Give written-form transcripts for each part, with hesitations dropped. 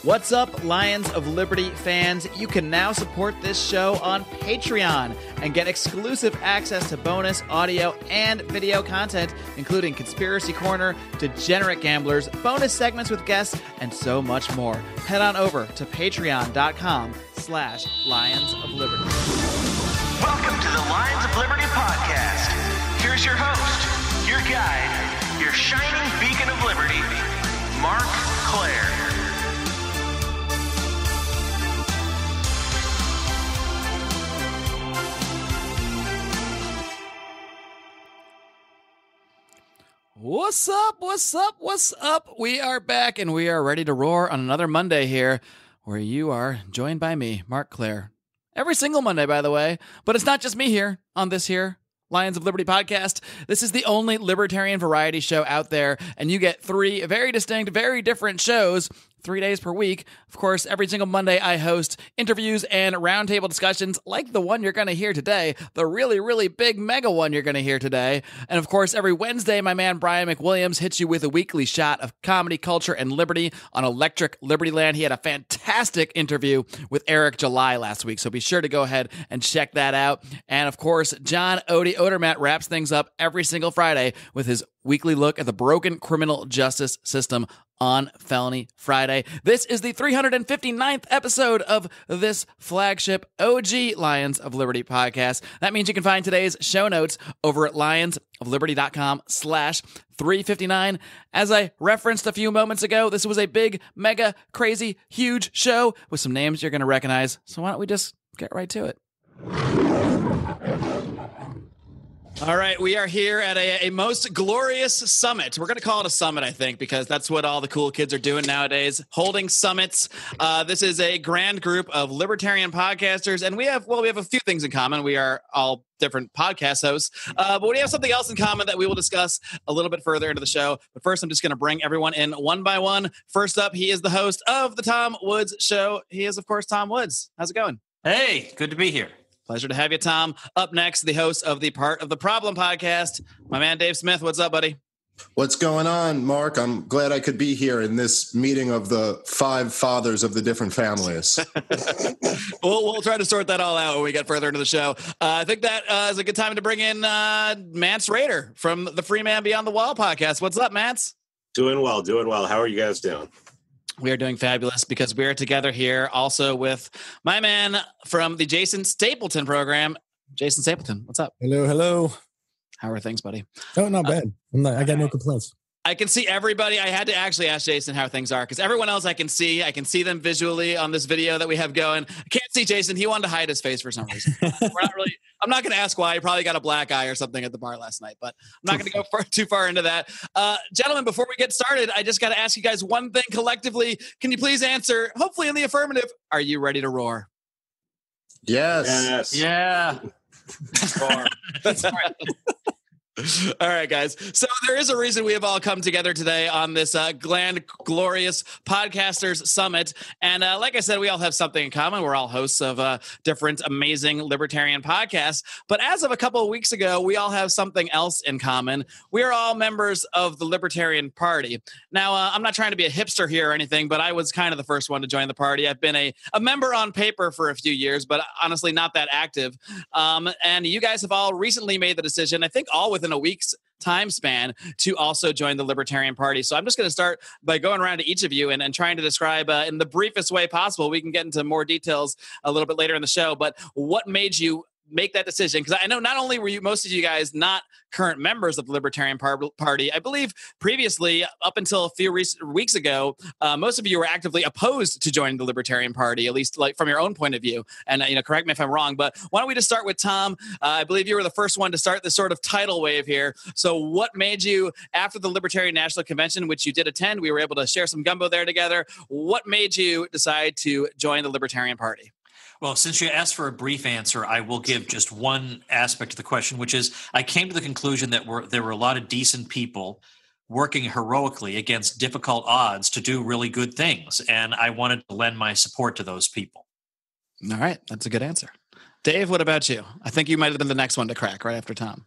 What's up, Lions of Liberty fans? You can now support this show on Patreon and get exclusive access to bonus audio and video content, including Conspiracy Corner, Degenerate Gamblers, bonus segments with guests, and so much more. Head on over to patreon.com/Lions of Liberty. Welcome to the Lions of Liberty podcast. Here's your host, your guide, your shining beacon of liberty, Marc Claire. What's up? What's up? What's up? We are back and we are ready to roar on another Monday here, where you are joined by me, Marc Claire. Every single Monday, by the way. But it's not just me here on this here Lions of Liberty podcast. This is the only libertarian variety show out there, and you get three very distinct, very different shows 3 days per week. Of course, every single Monday I host interviews and roundtable discussions like the one you're going to hear today, the really, really big mega one you're going to hear today. And of course, every Wednesday, my man Brian McWilliams hits you with a weekly shot of comedy, culture, and liberty on Electric Liberty Land. He had a fantastic interview with Eric July last week, so be sure to go ahead and check that out. And of course, John Odie Odermatt wraps things up every single Friday with his weekly look at the broken criminal justice system on Felony Friday. This is the 359th episode of this flagship OG Lions of Liberty podcast. That means you can find today's show notes over at lionsofliberty.com/359. As I referenced a few moments ago, this was a big, mega, crazy, huge show with some names you're going to recognize. So why don't we just get right to it? All right, we are here at a most glorious summit. We're going to call it a summit, I think, because that's what all the cool kids are doing nowadays, holding summits. This is a grand group of libertarian podcasters, and we have a few things in common. We are all different podcast hosts, but we have something else in common that we will discuss a little bit further into the show. But first, I'm just going to bring everyone in one by one. First up, he is the host of the Tom Woods Show. He is, of course, Tom Woods. How's it going? Hey, good to be here. Pleasure to have you, Tom. Up next, the host of the Part of the Problem podcast, my man Dave Smith. What's up, buddy? What's going on, Mark? I'm glad I could be here in this meeting of the five fathers of the different families. We'll try to sort that all out when we get further into the show. I think that is a good time to bring in Mance Rayder from the Free Man Beyond the Wall podcast. What's up, Mance? Doing well. How are you guys doing? We are doing fabulous because we are together here also with my man from the Jason Stapleton program, Jason Stapleton. What's up? Hello. How are things, buddy? Oh, not bad. I got no complaints. I can see everybody. I had to actually ask Jason how things are because everyone else I can see them visually on this video that we have going. I can't see Jason. He wanted to hide his face for some reason. I'm not going to ask why. He probably got a black eye or something at the bar last night, but I'm not going to go too far into that. Gentlemen, before we get started, I just got to ask you guys one thing collectively. Can you please answer, hopefully in the affirmative, are you ready to roar? Yes. Yeah. That's right. All right, guys. So there is a reason we have all come together today on this glorious podcasters summit. And like I said, we all have something in common. We're all hosts of different amazing libertarian podcasts. But as of a couple of weeks ago, we all have something else in common. We are all members of the Libertarian Party. Now, I'm not trying to be a hipster here or anything, but I was kind of the first one to join the party. I've been a member on paper for a few years, but honestly not that active. And you guys have all recently made the decision, I think all within a week's time span, to also join the Libertarian Party. So I'm just going to start by going around to each of you and trying to describe in the briefest way possible. We can get into more details a little bit later in the show, but what made you make that decision? Because I know not only were most of you guys not current members of the Libertarian Party, I believe previously, up until a few weeks ago, most of you were actively opposed to joining the Libertarian Party, at least like from your own point of view. And correct me if I'm wrong, but why don't we just start with Tom? I believe you were the first one to start this sort of tidal wave here. So what made you, after the Libertarian National Convention, which you did attend, we were able to share some gumbo there together. What made you decide to join the Libertarian Party? Well, since you asked for a brief answer, I will give just one aspect of the question, which is I came to the conclusion that there were a lot of decent people working heroically against difficult odds to do really good things, and I wanted to lend my support to those people. All right. That's a good answer. Dave, what about you? I think you might have been the next one to crack right after Tom.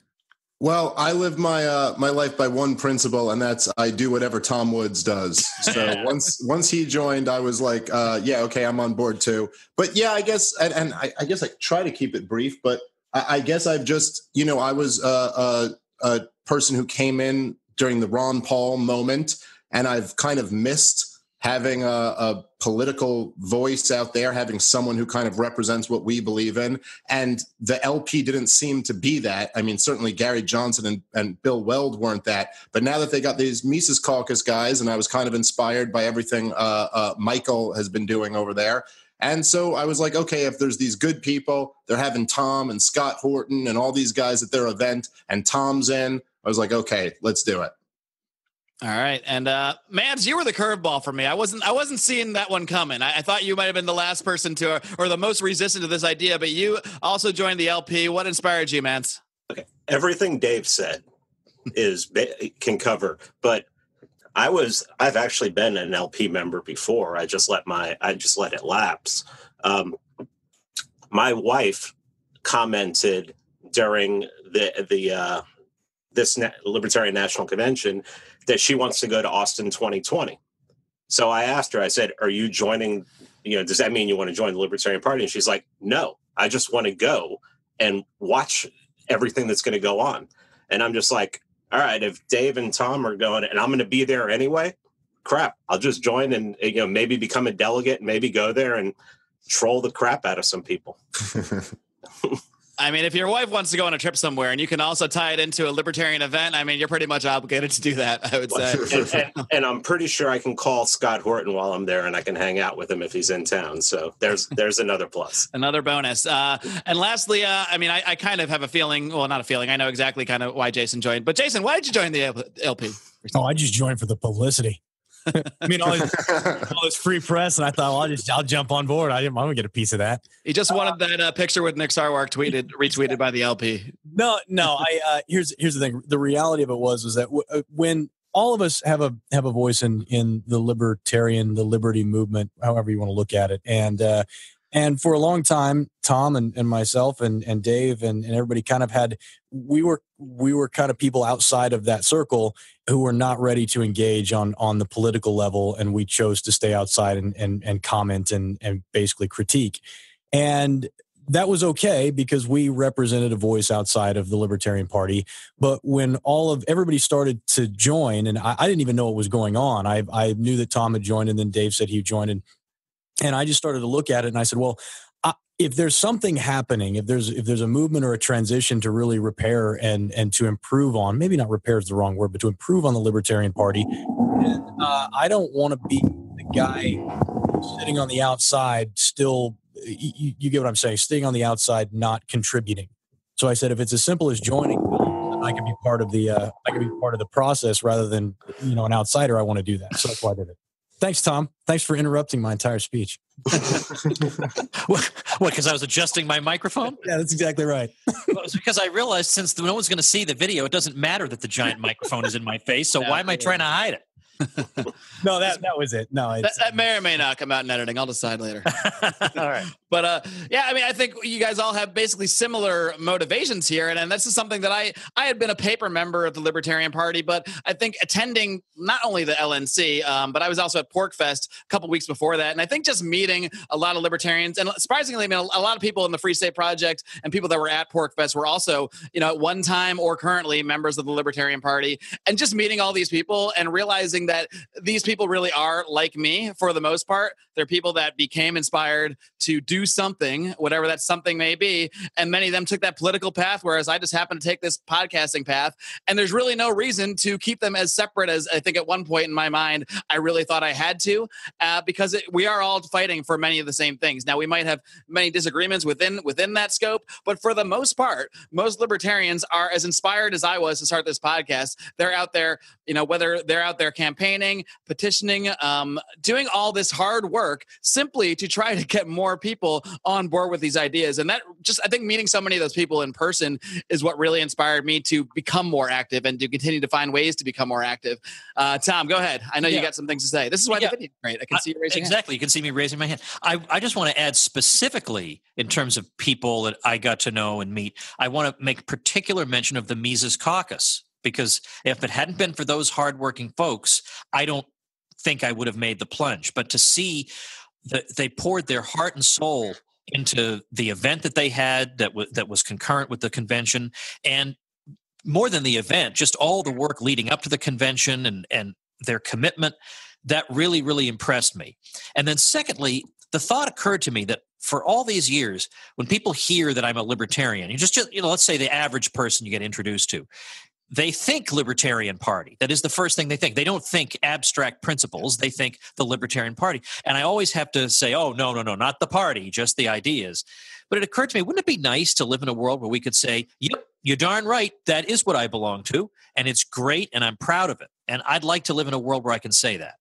Well, I live my my life by one principle, and that's I do whatever Tom Woods does. So once he joined, I was like, yeah, okay, I'm on board too. But yeah, I guess, and I guess I try to keep it brief, but I guess I've just, I was a person who came in during the Ron Paul moment, and I've kind of missed having a political voice out there, having someone who kind of represents what we believe in. And the LP didn't seem to be that. I mean, certainly Gary Johnson and Bill Weld weren't that. But now that they got these Mises Caucus guys, and I was kind of inspired by everything Michael has been doing over there. And so I was like, okay, if there's these good people, they're having Tom and Scott Horton and all these guys at their event, and Tom's in, I was like, okay, let's do it. All right. And Mance, you were the curveball for me. I wasn't seeing that one coming. I thought you might have been the last person to, or the most resistant to this idea, but you also joined the LP. What inspired you, Mance? Okay. Everything Dave said can cover, but I've actually been an LP member before. I just let it lapse. My wife commented during this Libertarian National Convention that she wants to go to Austin 2020. So I asked her, I said, are you joining, does that mean you want to join the Libertarian Party? And she's like, no, I just want to go and watch everything that's going to go on. And I'm just like, all right, if Dave and Tom are going and I'm going to be there anyway, crap, I'll just join and, maybe become a delegate and maybe go there and troll the crap out of some people. I mean, if your wife wants to go on a trip somewhere and you can also tie it into a libertarian event, I mean, you're pretty much obligated to do that, I would say. and I'm pretty sure I can call Scott Horton while I'm there and I can hang out with him if he's in town. So there's another plus. Another bonus. And lastly, I kind of have a feeling, well, not a feeling. I know exactly kind of why Jason joined. But Jason, why did you join the LP? Oh, I just joined for the publicity. I mean, all this free press, and I thought, well, I'll jump on board. I'm gonna get a piece of that. He just wanted that picture with Nick Sarwark retweeted by the LP. No. Here's the thing. The reality of it was that when all of us have a voice in the liberty movement, however you want to look at it, and for a long time, Tom and myself and Dave and everybody kind of we were kind of people outside of that circle who were not ready to engage on the political level. And we chose to stay outside and comment and basically critique. And that was okay because we represented a voice outside of the Libertarian Party. But when everybody started to join, and I didn't even know what was going on. I knew that Tom had joined, and then Dave said he joined, and I just started to look at it, and I said, well, if there's something happening, if there's a movement or a transition to really repair and to improve on, maybe not repair is the wrong word, but to improve on the Libertarian Party, I don't want to be the guy sitting on the outside still, you get what I'm saying, sitting on the outside, not contributing. So I said, if it's as simple as joining, I can be part of the process rather than, an outsider. I want to do that. So that's why I did it. Thanks, Tom. Thanks for interrupting my entire speech. What, because I was adjusting my microphone? Yeah, that's exactly right. Well, it's because I realized since no one's going to see the video, it doesn't matter that the giant microphone is in my face. So why am I trying to hide it? No, that was it. No, that may or may not come out in editing. I'll decide later. All right. But I think you guys all have basically similar motivations here. And this is something that I had been a paper member of the Libertarian Party, but I think attending not only the LNC, but I was also at PorkFest a couple weeks before that. And I think just meeting a lot of libertarians, and surprisingly, a lot of people in the Free State Project and people that were at PorkFest were also, at one time or currently members of the Libertarian Party. And just meeting all these people and realizing that these people really are like me for the most part. They're people that became inspired to do something, whatever that something may be. And many of them took that political path, whereas I just happened to take this podcasting path. And there's really no reason to keep them as separate as I think at one point in my mind, I really thought I had to, because we are all fighting for many of the same things. Now, we might have many disagreements within that scope, but for the most part, most libertarians are as inspired as I was to start this podcast. They're out there, whether they're out there campaigning campaigning, petitioning, doing all this hard work simply to try to get more people on board with these ideas. And that just, I think meeting so many of those people in person is what really inspired me to become more active and to continue to find ways to become more active. Tom, go ahead. I know you got some things to say. This is why the video is great. I can see you raising your hand. Exactly. You can see me raising my hand. I just want to add specifically in terms of people that I got to know and meet, I want to make particular mention of the Mises Caucus, because if it hadn't been for those hardworking folks, I don't think I would have made the plunge. But to see that they poured their heart and soul into the event that they had that was concurrent with the convention, and more than the event, just all the work leading up to the convention and their commitment, that really, really impressed me. And then secondly, the thought occurred to me that for all these years, when people hear that I'm a libertarian, let's say the average person you get introduced to, they think Libertarian Party. That is the first thing they think. They don't think abstract principles. They think the Libertarian Party. And I always have to say, oh, no, not the party, just the ideas. But it occurred to me, wouldn't it be nice to live in a world where we could say, yep, you're darn right, that is what I belong to, and it's great, and I'm proud of it. And I'd like to live in a world where I can say that.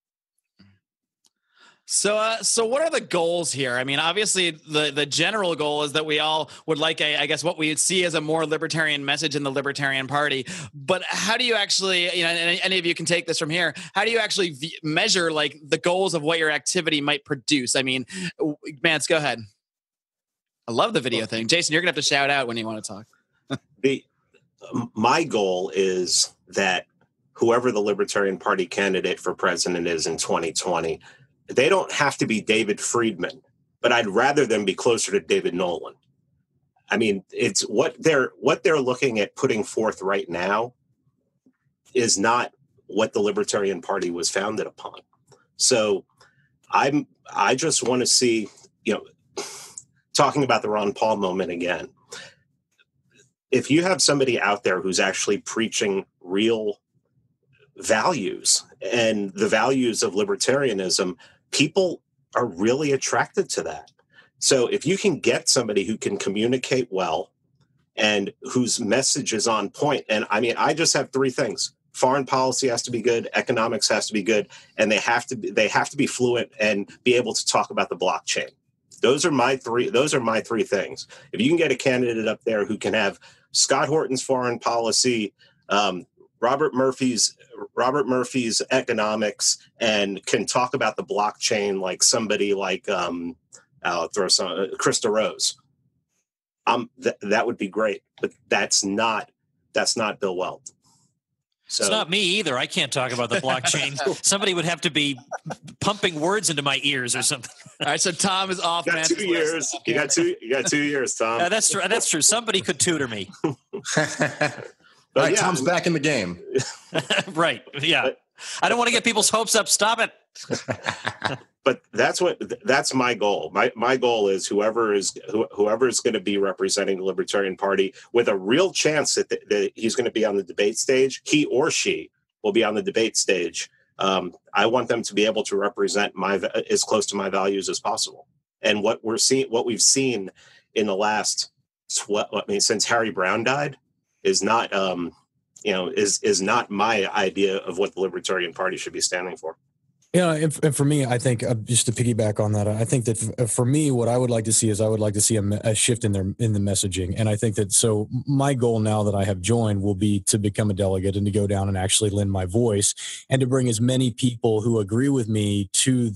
So what are the goals here? I mean, obviously, the general goal is that we all would like what we see as a more libertarian message in the Libertarian Party. But how do you actually, and any of you can take this from here, how do you actually measure like the goals of what your activity might produce? I mean, Mance, go ahead. I love the video thing. Jason, you're gonna have to shout out when you want to talk. My goal is that whoever the Libertarian Party candidate for president is in 2020, they don't have to be David Friedman, but I'd rather them be closer to David Nolan. I mean, it's what they're looking at putting forth right now is not what the Libertarian Party was founded upon. So I just want to see, talking about the Ron Paul moment again, if you have somebody out there who's actually preaching real values and the values of libertarianism, people are really attracted to that. So if you can get somebody who can communicate well and whose message is on point, and I mean, I just have three things. Foreign policy has to be good, economics has to be good, and they have to be fluent and be able to talk about the blockchain. Those are my three things. If you can get a candidate up there who can have Scott Horton's foreign policy, Robert Murphy's economics, and can talk about the blockchain like somebody like I'll throw some Krista Rose. That would be great, but that's not Bill Weld. So, it's not me either. I can't talk about the blockchain. Somebody would have to be pumping words into my ears or something. All right, so Tom is off. You got 2 years. You got 2 years, Tom. That's true. That's true. Somebody could tutor me. All right, Tom's back in the game. Right. Yeah. I don't want to get people's hopes up. Stop it. But that's my goal. My goal is whoever is going to be representing the Libertarian Party with a real chance that he's going to be on the debate stage, he or she will be on the debate stage. I want them to be able to represent as close to my values as possible. And what we've seen in the last since Harry Brown died is not is not my idea of what the Libertarian Party should be standing for. Yeah, and for me, I think just to piggyback on that, I think that for me, what I would like to see is a shift in the messaging, and I think that so my goal now that I have joined will be to become a delegate and to go down and actually lend my voice and to bring as many people who agree with me to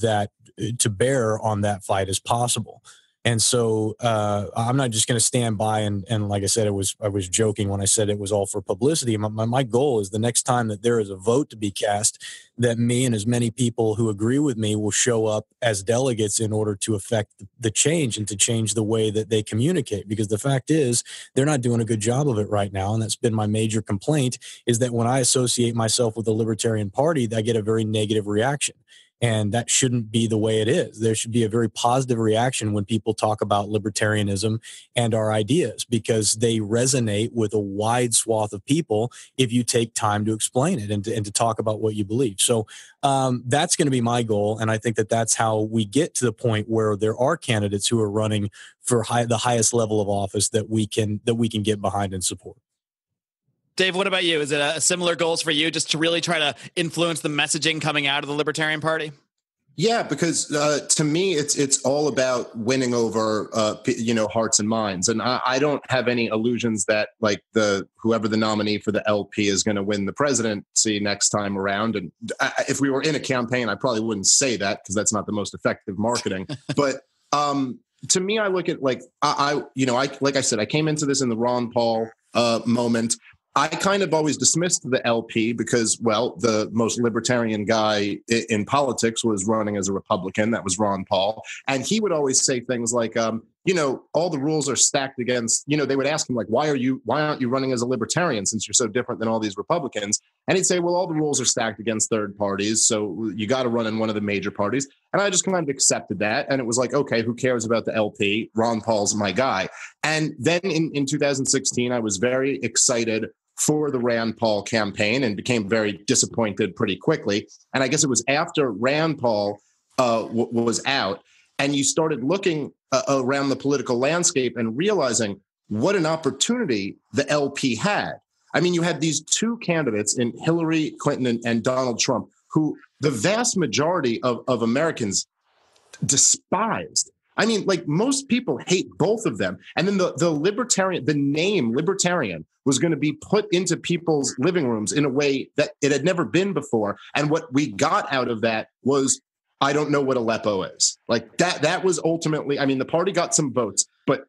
bear on that fight as possible. And so I'm not just going to stand by and like I said, I was joking when I said it was all for publicity. My goal is the next time that there is a vote to be cast, that me and as many people who agree with me will show up as delegates in order to affect the change and to change the way that they communicate. Because the fact is, they're not doing a good job of it right now. And that's been my major complaint, is that when I associate myself with the Libertarian Party, I get a very negative reaction. And that shouldn't be the way it is. There should be a very positive reaction when people talk about libertarianism and our ideas, because they resonate with a wide swath of people if you take time to explain it and to talk about what you believe. So that's going to be my goal. And I think that that's how we get to the point where there are candidates who are running for the highest level of office that we can get behind and support. Dave, what about you? Is it a similar goals for you, just to really try to influence the messaging coming out of the Libertarian Party? Yeah, because to me, it's all about winning over, hearts and minds. And I don't have any illusions that like whoever the nominee for the LP is going to win the presidency next time around. And if we were in a campaign, I probably wouldn't say that because that's not the most effective marketing. But to me, I look at like like I said, I came into this in the Ron Paul moment. I kind of always dismissed the LP because, well, the most libertarian guy in politics was running as a Republican. That was Ron Paul. And he would always say things like, all the rules are stacked against, they would ask him, like, why aren't you running as a libertarian since you're so different than all these Republicans? And he'd say, well, all the rules are stacked against third parties. So you got to run in one of the major parties. And I just kind of accepted that. And it was like, okay, who cares about the LP? Ron Paul's my guy. And then in 2016, I was very excited for the Rand Paul campaign and became very disappointed pretty quickly. And I guess it was after Rand Paul was out and you started looking around the political landscape and realizing what an opportunity the LP had. I mean, you had these two candidates in Hillary Clinton and Donald Trump, who the vast majority of Americans despised. I mean, like most people hate both of them. And then the name libertarian was going to be put into people's living rooms in a way that it had never been before. And what we got out of that was, I don't know what Aleppo is. Like that was ultimately, I mean, the party got some votes, but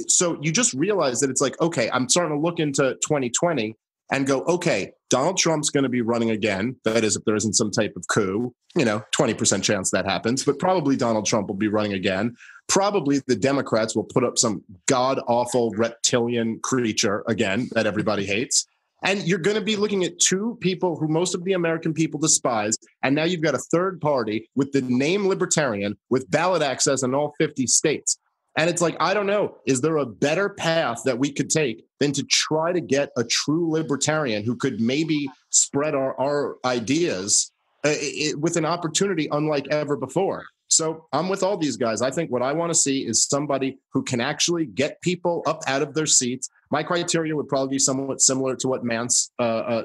so you just realize that it's like, okay, I'm starting to look into 2020 and go, okay, Donald Trump's going to be running again. That is, if there isn't some type of coup, 20% chance that happens, but probably Donald Trump will be running again. Probably the Democrats will put up some god-awful reptilian creature again that everybody hates. And you're going to be looking at two people who most of the American people despise. And now you've got a third party with the name Libertarian with ballot access in all 50 states. And it's like, I don't know, is there a better path that we could take than to try to get a true libertarian who could maybe spread our ideas with an opportunity unlike ever before? So I'm with all these guys. I think what I want to see is somebody who can actually get people up out of their seats. My criteria would probably be somewhat similar to what Mance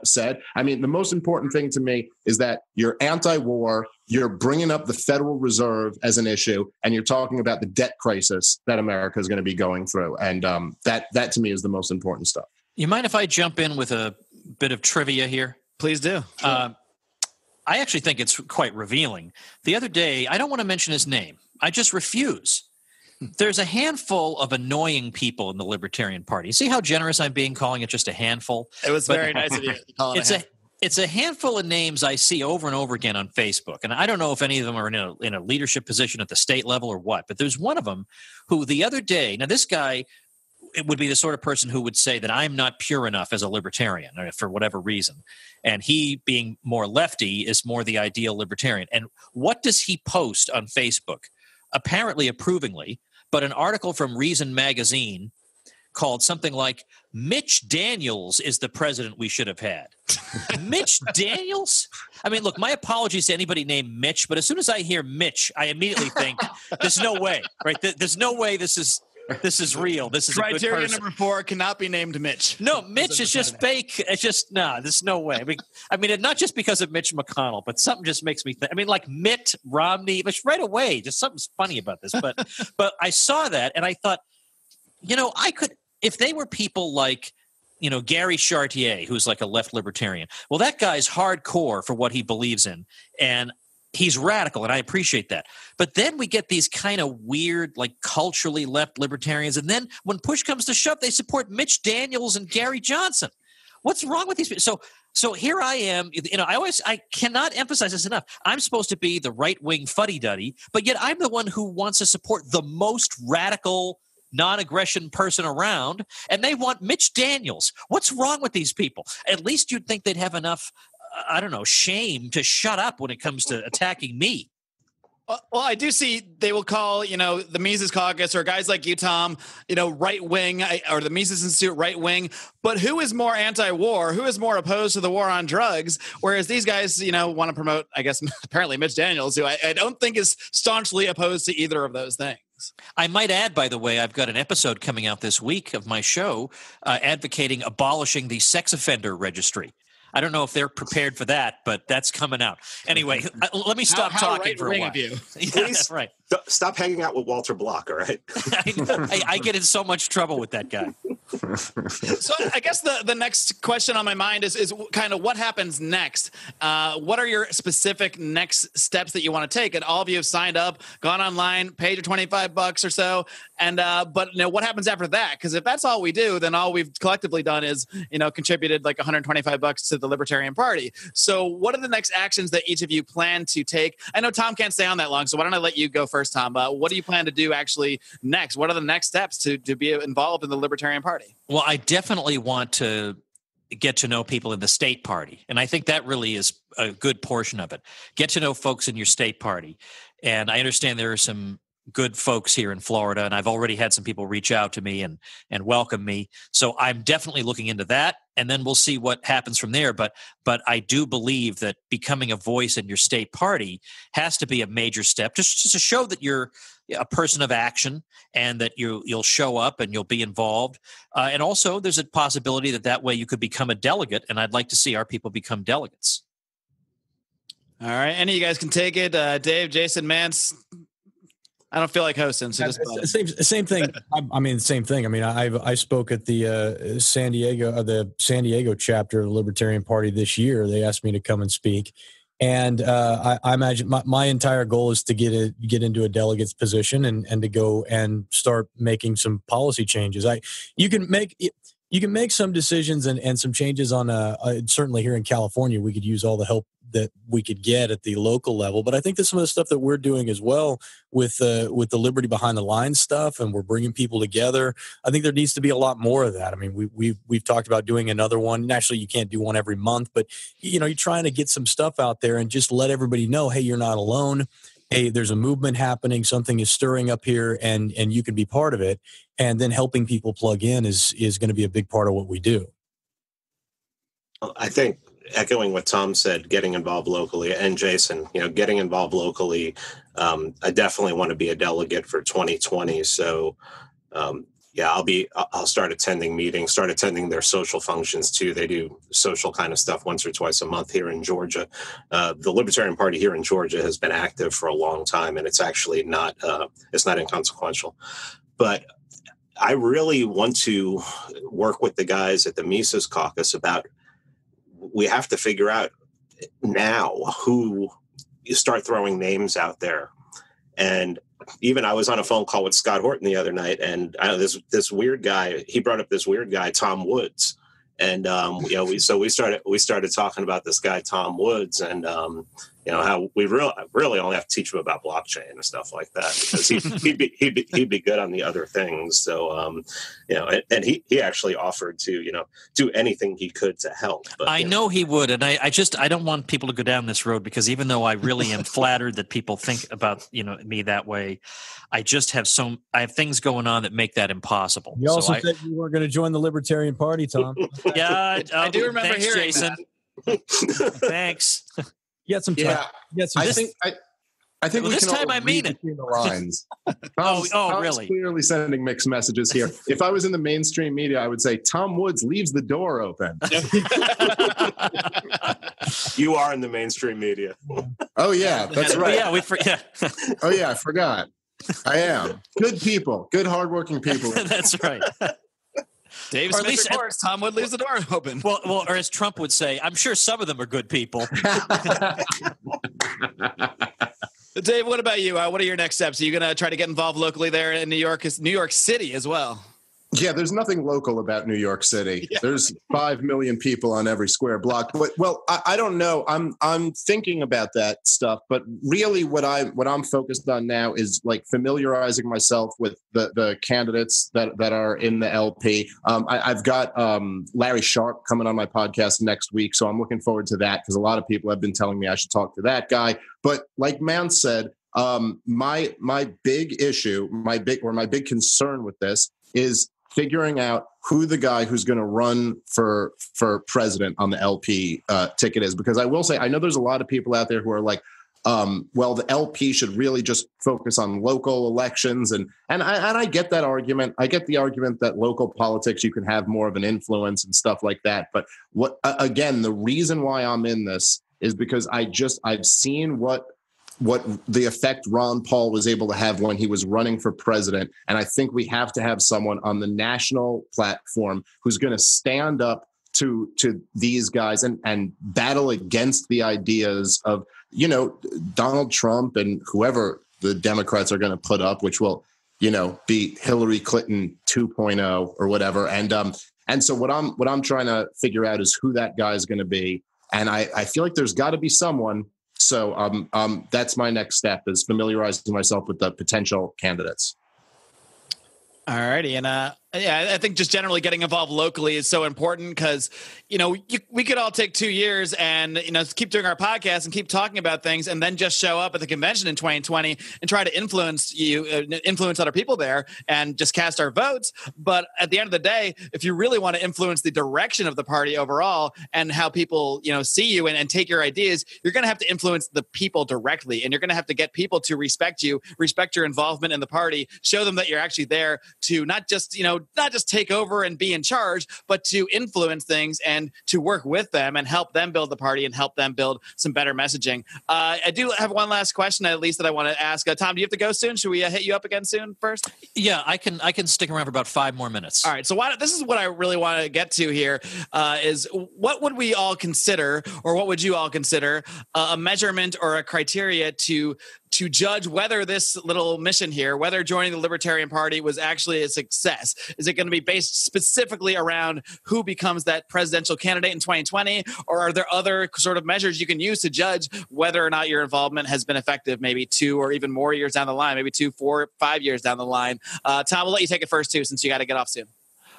said. I mean, the most important thing to me is that you're anti-war, you're bringing up the Federal Reserve as an issue, and you're talking about the debt crisis that America is going to be going through. And that to me is the most important stuff. You mind if I jump in with a bit of trivia here? Please do. Sure. I actually think it's quite revealing. The other day, I don't want to mention his name. I just refuse. There's a handful of annoying people in the Libertarian Party. See how generous I'm being calling it just a handful? It was very nice of you to call it It's a handful of names I see over and over again on Facebook. And I don't know if any of them are in a leadership position at the state level or what, but there's one of them who the other day, now this guy, it would be the sort of person who would say that I'm not pure enough as a libertarian for whatever reason. And he, being more lefty, is more the ideal libertarian. And what does he post on Facebook? Apparently approvingly, but an article from Reason magazine called something like, Mitch Daniels is the president we should have had. Mitch Daniels? I mean, look, my apologies to anybody named Mitch, but as soon as I hear Mitch, I immediately think there's no way, right? There's no way this is real. This is criteria number 4 cannot be named Mitch. No, Mitch is just fake. It's just there's no way. I mean, not just because of Mitch McConnell, but something just makes me think. I mean, like Mitt Romney, which right away, just something's funny about this. But I saw that and I thought, I could, if they were people like, Gary Chartier, who's like a left libertarian. Well, that guy's hardcore for what he believes in, and he's radical, and I appreciate that. But then we get these kind of weird, like culturally left libertarians. And then when push comes to shove, they support Mitch Daniels and Gary Johnson. What's wrong with these people? So here I am. I cannot emphasize this enough. I'm supposed to be the right-wing fuddy-duddy, but yet I'm the one who wants to support the most radical non-aggression person around, and they want Mitch Daniels. What's wrong with these people? At least you'd think they'd have enough shame to shut up when it comes to attacking me. Well, I do see they will call, the Mises Caucus or guys like you, Tom, right wing, or the Mises Institute right wing. But who is more anti-war? Who is more opposed to the war on drugs? Whereas these guys, want to promote, I guess, apparently Mitch Daniels, who I don't think is staunchly opposed to either of those things. I might add, by the way, I've got an episode coming out this week of my show advocating abolishing the sex offender registry. I don't know if they're prepared for that, but that's coming out. Anyway, let me stop talking for a while. Of you. Yeah, Please right. Stop hanging out with Walter Block, all right? I get in so much trouble with that guy. So I guess the next question on my mind is kind of what happens next? What are your specific next steps that you want to take? And all of you have signed up, gone online, paid your $25 or so. And but what happens after that? Because if that's all we do, then all we've collectively done is contributed like $125 to the Libertarian Party. So what are the next actions that each of you plan to take? I know Tom can't stay on that long, so why don't I let you go first, Tom? What do you plan to do actually next? What are the next steps to be involved in the Libertarian Party? Well, I definitely want to get to know people in the state party. And I think that really is a good portion of it. Get to know folks in your state party. And I understand there are some good folks here in Florida, and I've already had some people reach out to me and welcome me. So I'm definitely looking into that, and then we'll see what happens from there. But I do believe that becoming a voice in your state party has to be a major step, just to show that you're a person of action and that you'll show up and you'll be involved. And also, there's a possibility that way you could become a delegate, and I'd like to see our people become delegates. All right, any of you guys can take it. Dave, Jason, Mance. I don't feel like hosting. So same thing. I mean, same thing. I mean, I spoke at the San Diego chapter of the Libertarian Party this year. They asked me to come and speak, and I imagine my entire goal is to get into a delegate's position and to go and start making some policy changes. You can make some decisions and some changes on certainly here in California. We could use all the help that we could get at the local level, but I think that some of the stuff that we're doing as well with the Liberty Behind the Lines stuff, and we're bringing people together. I think there needs to be a lot more of that. I mean, we've talked about doing another one. Naturally, you can't do one every month, but you're trying to get some stuff out there and just let everybody know, hey, you're not alone. Hey, there's a movement happening. Something is stirring up here, and you can be part of it. And then helping people plug in is going to be a big part of what we do. I think, echoing what Tom said, getting involved locally, and Jason, getting involved locally. I definitely want to be a delegate for 2020. So, I'll start attending meetings, start attending their social functions too. They do social kind of stuff once or twice a month here in Georgia. The Libertarian Party here in Georgia has been active for a long time, and it's actually not inconsequential. But I really want to work with the guys at the Mises Caucus about, we have to figure out now who you start throwing names out there. And even I was on a phone call with Scott Horton the other night, and I know this weird guy, he brought up this weird guy, Tom Woods. And, we started talking about this guy, Tom Woods, and, how we really only have to teach him about blockchain and stuff like that, because he'd be good on the other things. So, and he actually offered to, do anything he could to help. But, I know he would. And I don't want people to go down this road, because even though I really am flattered that people think about, me that way, I have things going on that make that impossible. You also said you weren't going to join the Libertarian Party, Tom. Yeah, I do remember hearing Jason. That. Thanks. You got some time. Yeah, I think we this can time all I mean read it. between the lines. Tom's really? Clearly sending mixed messages here. If I was in the mainstream media, I would say Tom Woods leaves the door open. You are in the mainstream media. Oh yeah, that's right. Yeah, Oh yeah, I forgot. I am. Good people, good hardworking people. That's right. Dave Or at Smith least reports, Tom Wood leaves the door open. Well, or as Trump would say, I'm sure some of them are good people. Dave, what about you? What are your next steps? Are you going to try to get involved locally there in New York City as well? Yeah, there's nothing local about New York City. Yeah. There's 5 million people on every square block. But I don't know. I'm thinking about that stuff. But really, what I'm focused on now is like familiarizing myself with the candidates that are in the LP. I've got Larry Sharp coming on my podcast next week, so I'm looking forward to that, because a lot of people have been telling me I should talk to that guy. But like Mance said, my big issue, my big concern with this is figuring out who the guy who's going to run for president on the LP ticket is. Because I will say, I know there's a lot of people out there who are like, well, the LP should really just focus on local elections. And I get that argument. I get the argument that local politics, you can have more of an influence and stuff like that. But again, the reason why I'm in this is because I've seen what the effect Ron Paul was able to have when he was running for president. And I think we have to have someone on the national platform who's going to stand up to these guys and battle against the ideas of, Donald Trump and whoever the Democrats are going to put up, which will, be Hillary Clinton 2.0 or whatever. And so what I'm trying to figure out is who that guy is going to be. And I feel like there's got to be someone. So that's my next step, is familiarizing myself with the potential candidates. All righty. And I think just generally getting involved locally is so important because, we could all take 2 years and, keep doing our podcast and keep talking about things and then just show up at the convention in 2020 and try to influence other people there and just cast our votes. But at the end of the day, if you really want to influence the direction of the party overall and how people, see you and take your ideas, you're going to have to influence the people directly. And you're going to have to get people to respect you, respect your involvement in the party, show them that you're actually there to not just take over and be in charge, but to influence things and to work with them and help them build the party and help them build some better messaging. I do have one last question, at least, that I want to ask. Tom, do you have to go soon? Should we hit you up again soon first? Yeah, I can stick around for about 5 more minutes. All right. So this is what I really want to get to here, is what would we all consider, or what would you all consider a measurement or a criteria to judge whether this little mission here, whether joining the Libertarian Party was actually a success? Is it going to be based specifically around who becomes that presidential candidate in 2020? Or are there other sort of measures you can use to judge whether or not your involvement has been effective maybe 2 or even more years down the line, maybe 2, 4, 5 years down the line? Tom, we'll let you take it first too, since you got to get off soon.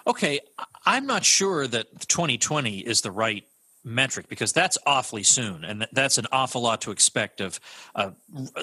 Okay. I'm not sure that 2020 is the right metric, because that's awfully soon, and that's an awful lot to expect of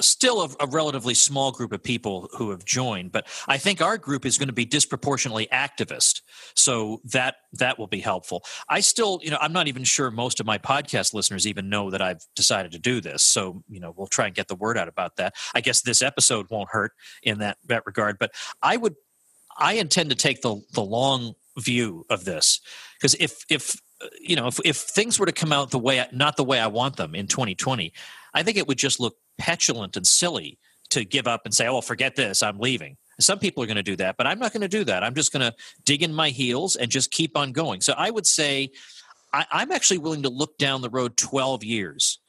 still a relatively small group of people who have joined. But I think our group is going to be disproportionately activist, so that will be helpful. I still, I'm not even sure most of my podcast listeners even know that I've decided to do this, so we'll try and get the word out about that. I guess this episode won't hurt in that regard, but I intend to take the long view of this, because if things were to come out not the way I want them in 2020, I think it would just look petulant and silly to give up and say, "Oh, forget this, I'm leaving." Some people are going to do that, but I'm not going to do that. I'm just going to dig in my heels and just keep on going. So I would say I'm actually willing to look down the road 12 years.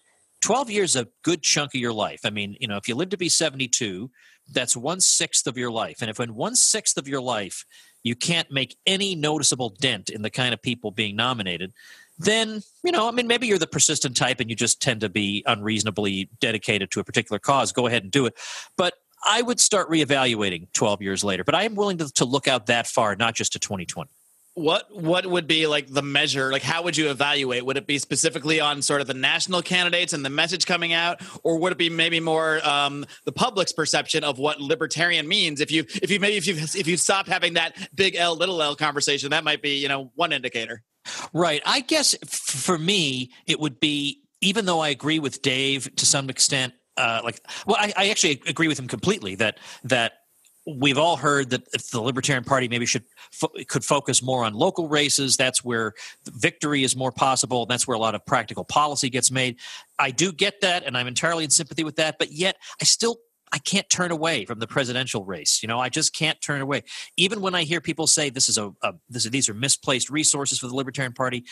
12 years is a good chunk of your life. I mean, if you live to be 72, that's 1/6 of your life. And if in 1/6 of your life you can't make any noticeable dent in the kind of people being nominated, then, maybe you're the persistent type and you just tend to be unreasonably dedicated to a particular cause. Go ahead and do it. But I would start reevaluating 12 years later. But I am willing to look out that far, not just to 2020. What would be like the measure? Like, how would you evaluate? Would it be specifically on sort of the national candidates and the message coming out, or would it be maybe more the public's perception of what libertarian means? If you stop having that big L little L conversation, that might be one indicator. Right. I guess for me it would be, even though I agree with Dave to some extent, I actually agree with him completely that we've all heard that the Libertarian Party maybe could focus more on local races. That's where victory is more possible. That's where a lot of practical policy gets made. I do get that, and I'm entirely in sympathy with that. But yet, I can't turn away from the presidential race. I just can't turn away. Even when I hear people say these are misplaced resources for the Libertarian Party.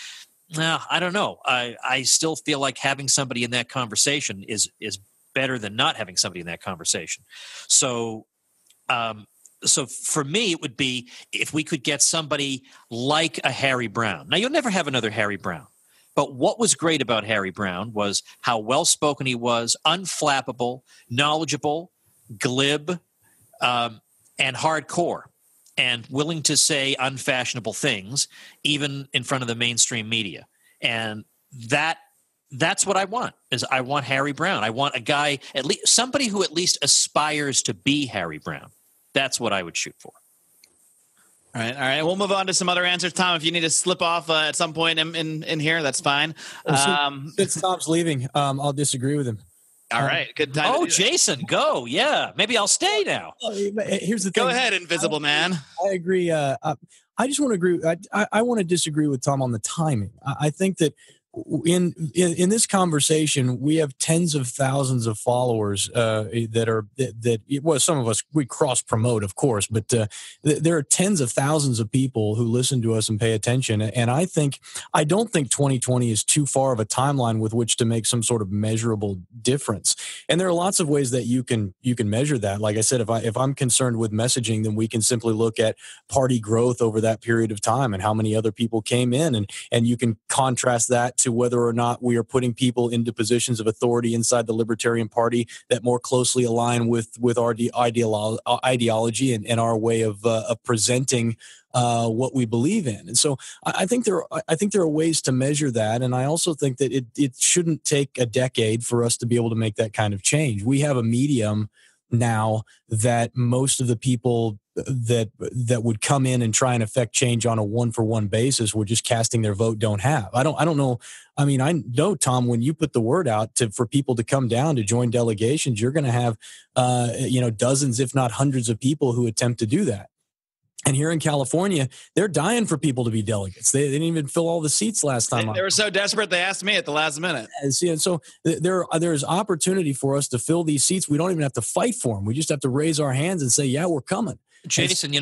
No, I don't know. I still feel like having somebody in that conversation is better than not having somebody in that conversation. So for me, it would be if we could get somebody like a Harry Browne. Now, you'll never have another Harry Browne. But what was great about Harry Browne was how well-spoken he was, unflappable, knowledgeable, glib, and hardcore, and willing to say unfashionable things, even in front of the mainstream media. And that's what I want. I want Harry Browne. I want a guy, at least somebody who at least aspires to be Harry Browne. That's what I would shoot for. All right. We'll move on to some other answers. Tom, if you need to slip off at some point in here, that's fine. Since Tom's leaving, I'll disagree with him. All right. Good time. Oh, Jason, go. Yeah. Maybe I'll stay now. Here's the thing. Go ahead, Invisible Man. I agree. I just want to agree. I want to disagree with Tom on the timing. I think that in this conversation, we have tens of thousands of followers well, some of us, we cross promote, of course, but there are tens of thousands of people who listen to us and pay attention. And I don't think 2020 is too far of a timeline with which to make some sort of measurable difference. And there are lots of ways that you can measure that. Like I said, if I'm concerned with messaging, then we can simply look at party growth over that period of time and how many other people came in, and you can contrast that to whether or not we are putting people into positions of authority inside the Libertarian Party that more closely align with our ideology and our way of presenting what we believe in. And so I think there are ways to measure that. And I also think that it shouldn't take a decade for us to be able to make that kind of change. We have a medium now that most of the people that would come in and try and affect change on a 1-for-1 basis, we're just casting their vote, don't have. I don't know. I mean, I know, Tom, when you put the word out for people to come down to join delegations, you're going to have, dozens, if not hundreds of people who attempt to do that. And here in California, they're dying for people to be delegates. They didn't even fill all the seats last time. They were so desperate, they asked me at the last minute. And so there's opportunity for us to fill these seats. We don't even have to fight for them. We just have to raise our hands and say, yeah, we're coming. Jason,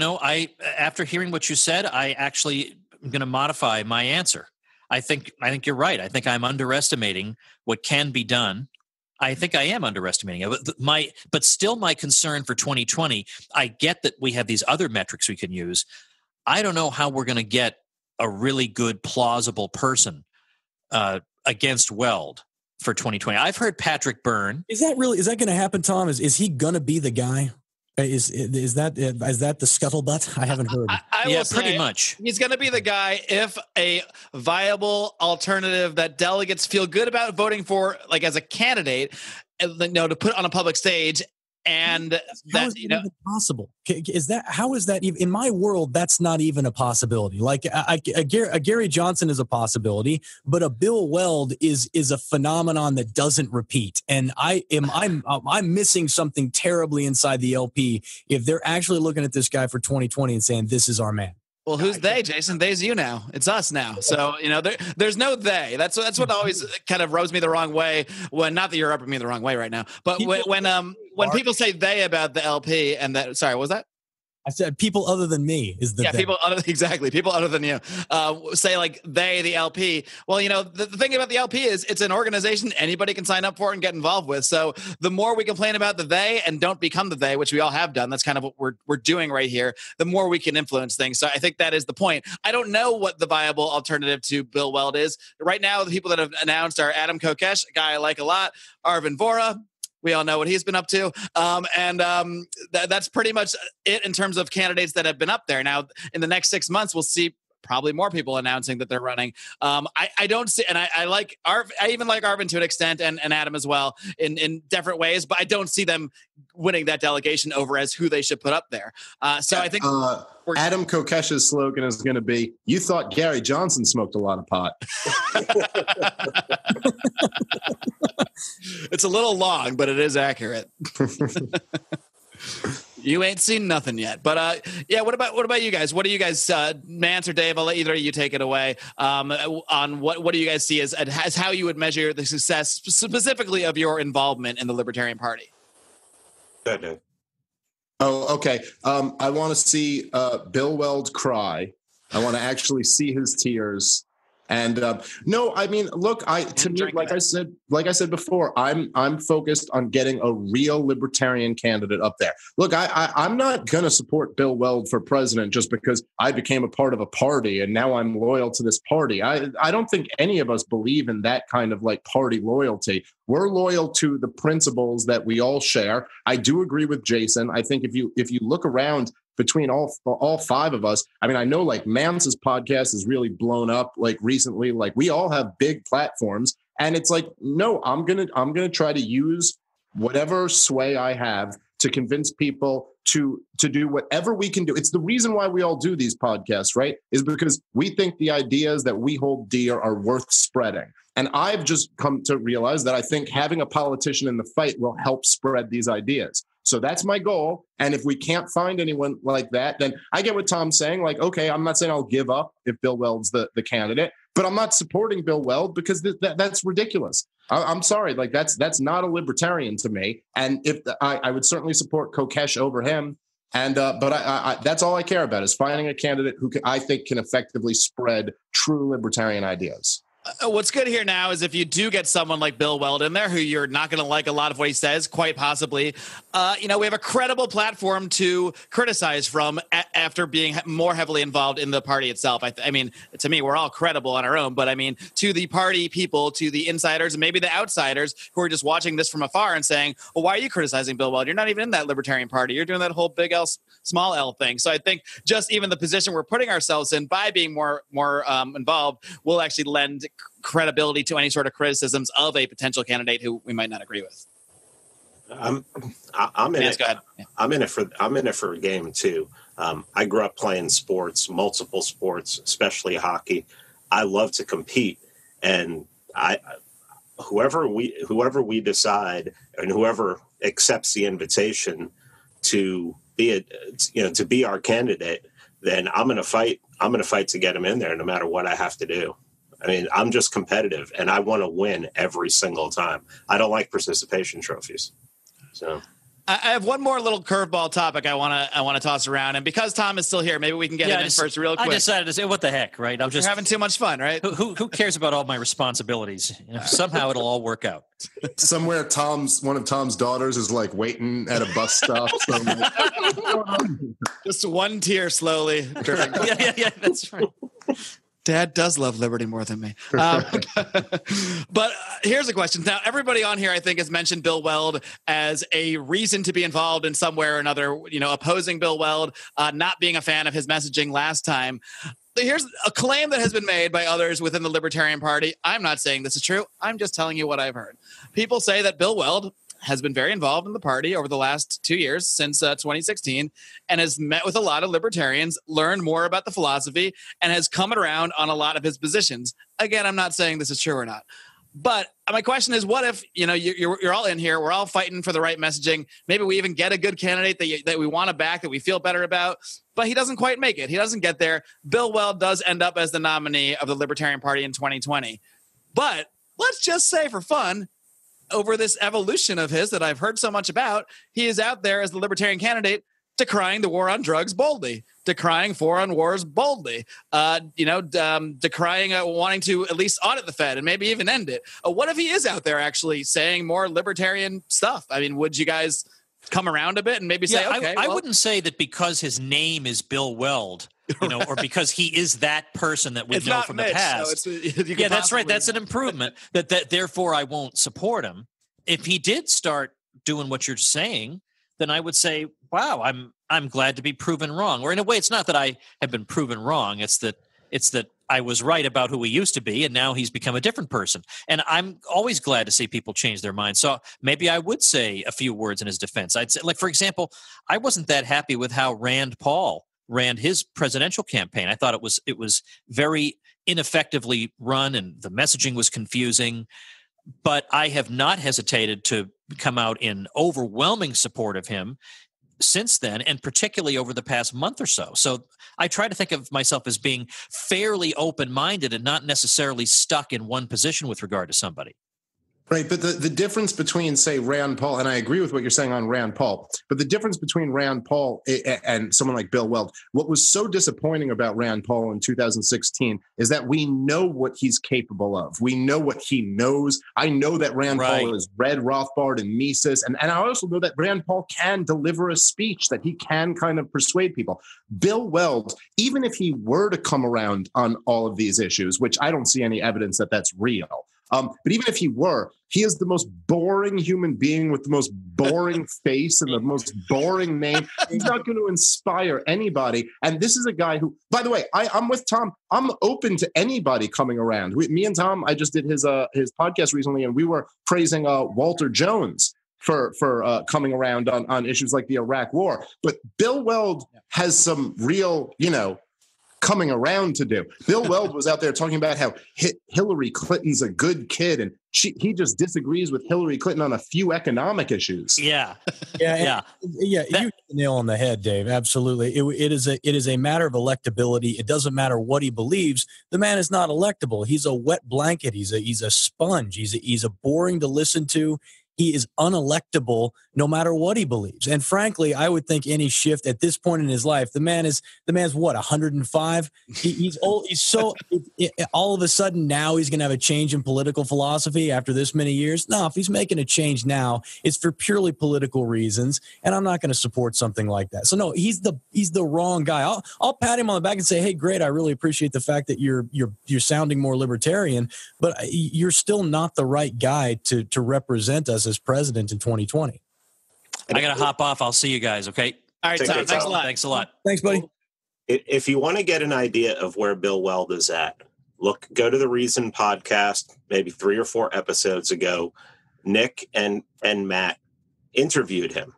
after hearing what you said, I actually am going to modify my answer. I think you're right. I think I'm underestimating what can be done. I think I am underestimating it. But still my concern for 2020, I get that we have these other metrics we can use. I don't know how we're going to get a really good, plausible person against Weld for 2020. I've heard Patrick Byrne. Is that going to happen, Tom? Is he going to be the guy? Is that the scuttlebutt? I haven't heard. Yeah, pretty much. He's going to be the guy if a viable alternative that delegates feel good about voting for, like as a candidate, to put on a public stage. And how is that even possible? How is that even in my world? That's not even a possibility. Like a Gary Johnson is a possibility, but a Bill Weld is a phenomenon that doesn't repeat. And I'm missing something terribly inside the LP if they're actually looking at this guy for 2020 and saying this is our man. Well, who's they, Jason? They's you now. It's us now. So, there's no they. That's what always kind of rubs me the wrong way. Not that you're rubbing me the wrong way right now, but when people say they about the LP and that, sorry, what was that? I said people other than me is the people other than you say like they, the LP. Well, the thing about the LP is it's an organization anybody can sign up for and get involved with. So the more we complain about the they and don't become the they, which we all have done, that's kind of what we're doing right here, the more we can influence things. So I think that is the point. I don't know what the viable alternative to Bill Weld is. Right now, the people that have announced are Adam Kokesh, a guy I like a lot, Arvin Vohra. We all know what he's been up to. That's pretty much it in terms of candidates that have been up there. Now, in the next 6 months, we'll see probably more people announcing that they're running. I don't see, and I like I even like Arvin to an extent and Adam as well in different ways, but I don't see them winning that delegation over as who they should put up there. So I think Adam Kokesh's slogan is going to be, "You thought Gary Johnson smoked a lot of pot." It's a little long, but it is accurate. You ain't seen nothing yet, but what about you guys? What do you guys, Mance or Dave? I'll let either of you take it away. On what do you guys see as how you would measure the success specifically of your involvement in the Libertarian Party? Good, Dave. Oh, okay. I want to see Bill Weld cry. I want to actually see his tears. And no, I mean, look, like I said before, I'm focused on getting a real libertarian candidate up there. Look, I'm not going to support Bill Weld for president just because I became a part of a party and now I'm loyal to this party. I don't think any of us believe in that kind of like party loyalty. We're loyal to the principles that we all share. I do agree with Jason. I think if you look around between all five of us, I mean, I know like Mance's podcast is really blown up like recently. Like we all have big platforms, and it's like, no, I'm gonna try to use whatever sway I have to convince people to do whatever we can do. It's the reason why we all do these podcasts, right? Is because we think the ideas that we hold dear are worth spreading. And I've just come to realize that I think having a politician in the fight will help spread these ideas. So that's my goal. And if we can't find anyone like that, then I get what Tom's saying. Like, okay, I'm not saying I'll give up if Bill Weld's the candidate, but I'm not supporting Bill Weld because that's ridiculous. I'm sorry. Like that's not a libertarian to me. And if I would certainly support Kokesh over him. And but I that's all I care about is finding a candidate who I think can effectively spread true libertarian ideas. What's good here now is if you do get someone like Bill Weld in there, who you're not going to like a lot of what he says, quite possibly, we have a credible platform to criticize from after being more heavily involved in the party itself. I mean, to me, we're all credible on our own, but I mean, to the party people, to the insiders, and maybe the outsiders who are just watching this from afar and saying, well, why are you criticizing Bill Weld? You're not even in that Libertarian Party. You're doing that whole big L, small L thing. So I think just even the position we're putting ourselves in by being more involved will actually lend credibility to any sort of criticisms of a potential candidate who we might not agree with. I'm in it. Go ahead. Yeah. I'm in it for a game too. I grew up playing sports, multiple sports, especially hockey. I love to compete, and whoever we decide and whoever accepts the invitation to be our candidate, then I'm going to fight. I'm going to fight to get him in there, no matter what I have to do. I mean, I'm just competitive, and I want to win every single time. I don't like participation trophies. So I have one more little curveball topic I want to toss around, and because Tom is still here, maybe we can get him in first real quick. I decided to say, what the heck, right? We're having too much fun, right? Who cares about all my responsibilities? Somehow it'll all work out. Somewhere, one of Tom's daughters is like waiting at a bus stop. Just one tear slowly. Yeah, that's right. Dad does love liberty more than me. But here's a question. Now, everybody on here, I think, has mentioned Bill Weld as a reason to be involved in some way or another, opposing Bill Weld, not being a fan of his messaging last time. Here's a claim that has been made by others within the Libertarian Party. I'm not saying this is true. I'm just telling you what I've heard. People say that Bill Weld has been very involved in the party over the last 2 years since 2016 and has met with a lot of libertarians, learned more about the philosophy, and has come around on a lot of his positions. Again, I'm not saying this is true or not. But my question is, what if, you're all in here, we're all fighting for the right messaging. Maybe we even get a good candidate that we want to back, that we feel better about, but he doesn't quite make it. He doesn't get there. Bill Weld does end up as the nominee of the Libertarian Party in 2020. But let's just say for fun, over this evolution of his that I've heard so much about, he is out there as the Libertarian candidate decrying the war on drugs boldly, decrying foreign wars boldly, decrying wanting to at least audit the Fed and maybe even end it. What if he is out there actually saying more libertarian stuff? I mean, would you guys come around a bit and maybe say, okay? I wouldn't say that because his name is Bill Weld, or because he is that person that we know from the past. So that's right. That's an improvement. that therefore I won't support him. If he did start doing what you're saying, then I would say, wow, I'm glad to be proven wrong. Or in a way, it's not that I have been proven wrong. It's that I was right about who he used to be, and now he's become a different person. And I'm always glad to see people change their minds. So maybe I would say a few words in his defense. I'd say, like, for example, I wasn't that happy with how Rand Paul ran his presidential campaign. I thought it was very ineffectively run, and the messaging was confusing. But I have not hesitated to come out in overwhelming support of him since then, and particularly over the past month or so. So I try to think of myself as being fairly open-minded and not necessarily stuck in one position with regard to somebody. Right, but the difference between, say, Rand Paul, and I agree with what you're saying on Rand Paul, but the difference between Rand Paul and someone like Bill Weld, what was so disappointing about Rand Paul in 2016 is that we know what he's capable of. We know what he knows. I know that Rand Paul has read Rothbard and Mises, and I also know that Rand Paul can deliver a speech, that he can kind of persuade people. Bill Weld, even if he were to come around on all of these issues, which I don't see any evidence that that's real, but even if he were, he is the most boring human being with the most boring face and the most boring name. He's not going to inspire anybody. And this is a guy who, by the way, I'm with Tom. I'm open to anybody coming around. Me and Tom, I just did his podcast recently, and we were praising Walter Jones. for coming around on issues like the Iraq War. But Bill Weld has some real, coming around to do. Bill Weld was out there talking about how Hillary Clinton's a good kid, and he just disagrees with Hillary Clinton on a few economic issues. Yeah. You hit the nail on the head, Dave. Absolutely. It is a matter of electability. It doesn't matter what he believes. The man is not electable. He's a wet blanket. He's a sponge. He's a boring to listen to. He is unelectable no matter what he believes. And frankly, I would think any shift at this point in his life, the man's what, 105? He's old. He's so all of a sudden now he's going to have a change in political philosophy after this many years. No, if he's making a change now, it's for purely political reasons, and I'm not going to support something like that. So no, he's the wrong guy. I'll pat him on the back and say, hey, great, I really appreciate the fact that you're sounding more libertarian, but you're still not the right guy to represent us as president in 2020. I got to hop off. I'll see you guys. Okay. All right, Tom. Thanks a lot. Thanks a lot. Thanks, buddy. If you want to get an idea of where Bill Weld is at, go to the Reason podcast, maybe 3 or 4 episodes ago. Nick and Matt interviewed him.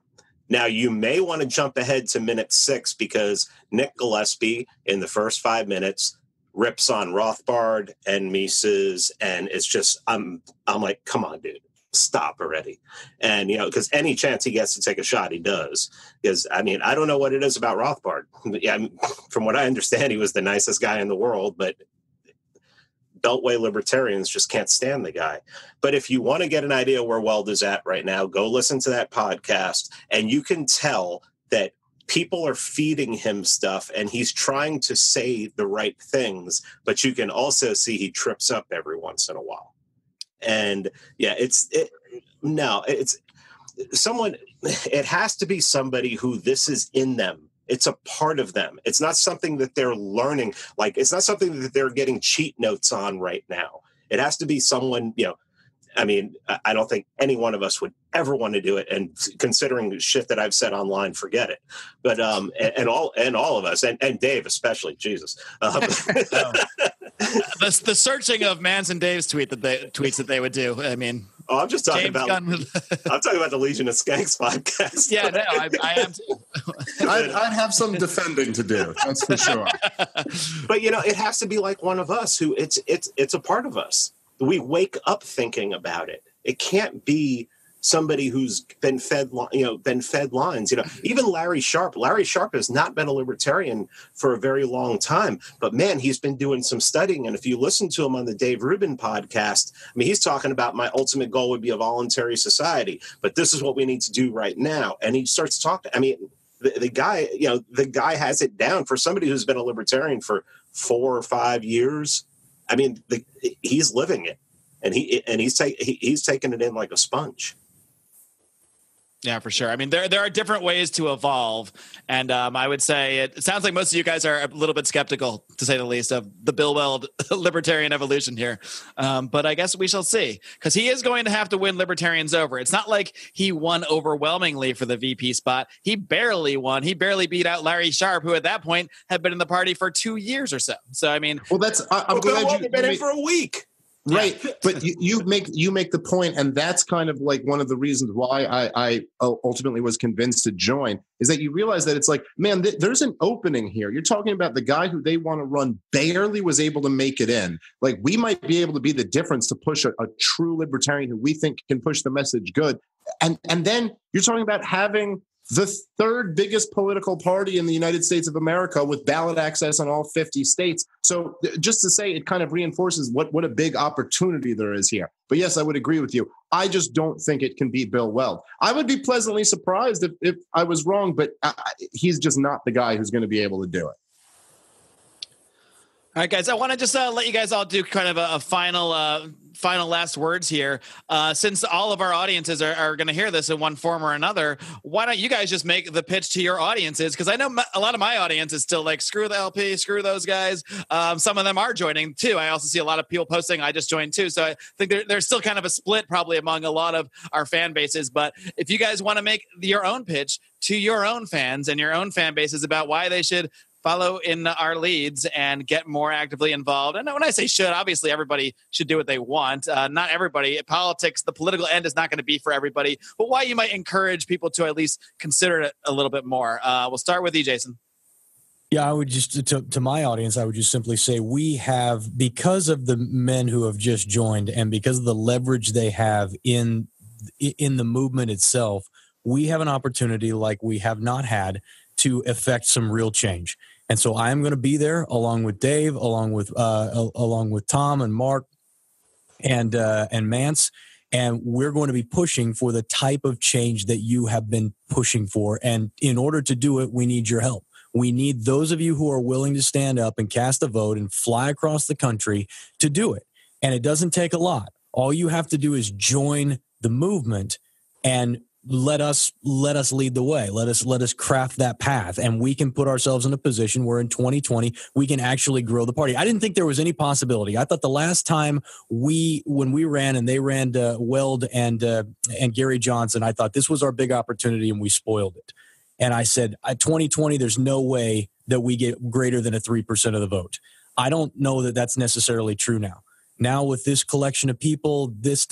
Now, you may want to jump ahead to minute 6 because Nick Gillespie, in the first 5 minutes, rips on Rothbard and Mises, and it's just I'm like, come on, dude. Stop already. And, because any chance he gets to take a shot, he does. Because, I don't know what it is about Rothbard. Yeah, from what I understand, he was the nicest guy in the world, but Beltway libertarians just can't stand the guy. But if you want to get an idea where Weld is at right now, go listen to that podcast, and you can tell that people are feeding him stuff, and he's trying to say the right things, but you can also see he trips up every once in a while. And it's someone, it has to be somebody who this is in them. It's a part of them. It's not something that they're learning. Like, it's not something that they're getting cheat notes on right now. It has to be someone, I don't think any one of us would ever want to do it. And considering the shit that I've said online, forget it. But, and all of us, and Dave, especially, Jesus. The searching of Mance and Dave's tweets that they would do. I'm just talking about. I'm talking about the Legion of Skanks podcast. Yeah, no, I am too. I'd have some defending to do. That's for sure. But it has to be like one of us who it's a part of us. We wake up thinking about it. It can't be somebody who's been fed lines. Even Larry Sharp. Larry Sharp has not been a libertarian for a very long time, but man, he's been doing some studying. And if you listen to him on the Dave Rubin podcast, he's talking about my ultimate goal would be a voluntary society, but this is what we need to do right now. And he starts talking. The guy has it down for somebody who's been a libertarian for 4 or 5 years. He's living it, and he's taking it in like a sponge. Yeah, for sure. There are different ways to evolve, and I would say it sounds like most of you guys are a little bit skeptical, to say the least, of the Bill Weld libertarian evolution here. But I guess we shall see, because he is going to have to win libertarians over. It's not like he won overwhelmingly for the VP spot. He barely won. He barely beat out Larry Sharp, who at that point had been in the party for 2 years or so. So I'm glad you've been in for a week. Right. Yeah. But you make the point, and that's kind of like one of the reasons why I ultimately was convinced to join, is that you realize that it's like, man, there's an opening here. You're talking about the guy who they want to run barely was able to make it in. Like, we might be able to be the difference to push a true libertarian who we think can push the message good. And then you're talking about having the third biggest political party in the United States of America with ballot access in all 50 states. So just to say, it kind of reinforces what a big opportunity there is here. But yes, I would agree with you. I just don't think it can be Bill Weld. I would be pleasantly surprised if I was wrong, but he's just not the guy who's going to be able to do it. All right, guys, I want to just let you guys all do kind of a final last words here. Since all of our audiences are going to hear this in one form or another, why don't you guys just make the pitch to your audiences? Because I know a lot of my audience is still like, screw the LP, screw those guys. Some of them are joining too. I also see a lot of people posting, I just joined too. So I think there's still kind of a split probably among a lot of our fan bases. But if you guys want to make your own pitch to your own fans and your own fan bases about why they should follow in our leads and get more actively involved. And when I say should, obviously everybody should do what they want. Not everybody. Politics, the political end is not going to be for everybody. But why you might encourage people to at least consider it a little bit more. We'll start with you, Jason. Yeah, I would just, to my audience, I would just simply say we have, because of the men who have just joined and because of the leverage they have in the movement itself, we have an opportunity like we have not had to affect some real change. And so I'm going to be there along with Dave, along with Tom and Marc and Mance. And we're going to be pushing for the type of change that you have been pushing for. And in order to do it, we need your help. We need those of you who are willing to stand up and cast a vote and fly across the country to do it. And it doesn't take a lot. All you have to do is join the movement and let us lead the way. Let us craft that path, and we can put ourselves in a position where in 2020 we can actually grow the party. I didn't think there was any possibility. I thought the last time when we ran and they ran Weld and Gary Johnson, I thought this was our big opportunity and we spoiled it. And I said, 2020, there's no way that we get greater than a 3% of the vote. I don't know that that's necessarily true now. Now with this collection of people, this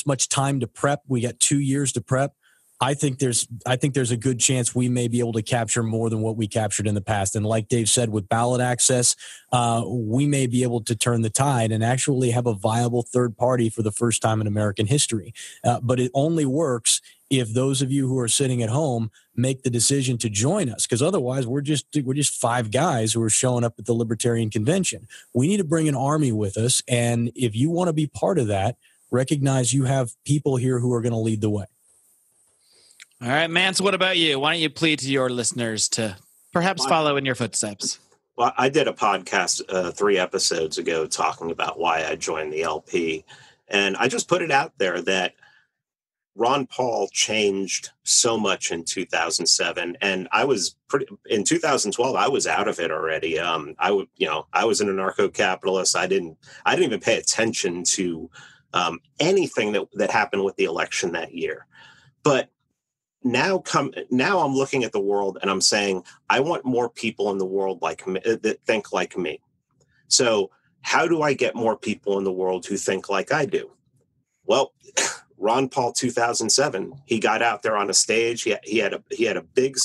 much time to prep, we got 2 years to prep. I think there's a good chance we may be able to capture more than what we captured in the past. And like Dave said, with ballot access, we may be able to turn the tide and actually have a viable third party for the first time in American history. But it only works if those of you who are sitting at home make the decision to join us, because otherwise we're just 5 guys who are showing up at the Libertarian Convention. We need to bring an army with us. And if you want to be part of that, recognize you have people here who are going to lead the way. All right, Mance, what about you? Why don't you plead to your listeners to perhaps follow in your footsteps? Well, I did a podcast 3 episodes ago talking about why I joined the LP. And I just put it out there that Ron Paul changed so much in 2007. And in 2012, I was out of it already. I was an anarcho-capitalist. I didn't even pay attention to anything that happened with the election that year. But now I'm looking at the world and I'm saying, I want more people in the world like me, that think like me. So how do I get more people in the world who think like I do? Well, Ron Paul 2007, he got out there on a stage. He had a big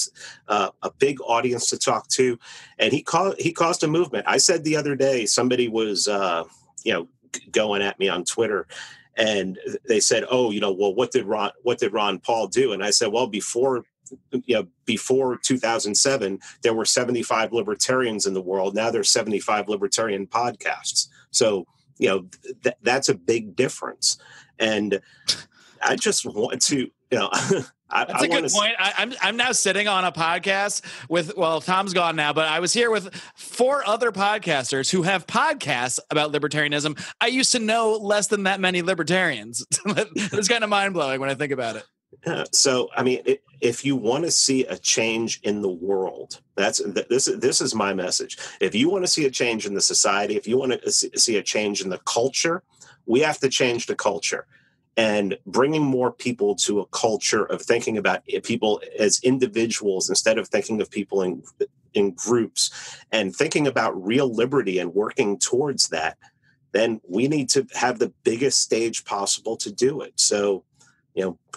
audience to talk to, and he caused a movement. I said the other day, somebody was going at me on Twitter, and they said, "Oh, well, what did Ron Paul do?" And I said, "Well, before 2007, there were 75 libertarians in the world. Now there's 75 libertarian podcasts. So that's a big difference." And I just want to, that's a good point. I'm now sitting on a podcast with, Tom's gone now, but I was here with 4 other podcasters who have podcasts about libertarianism. I used to know less than that many libertarians. It's kind of mind blowing when I think about it. So, I mean, if you want to see a change in the world, this is my message. If you want to see a change in the society, if you want to see a change in the culture, we have to change the culture. And bringing more people to a culture of thinking about people as individuals instead of thinking of people in groups, and thinking about real liberty and working towards that, then we need to have the biggest stage possible to do it. So,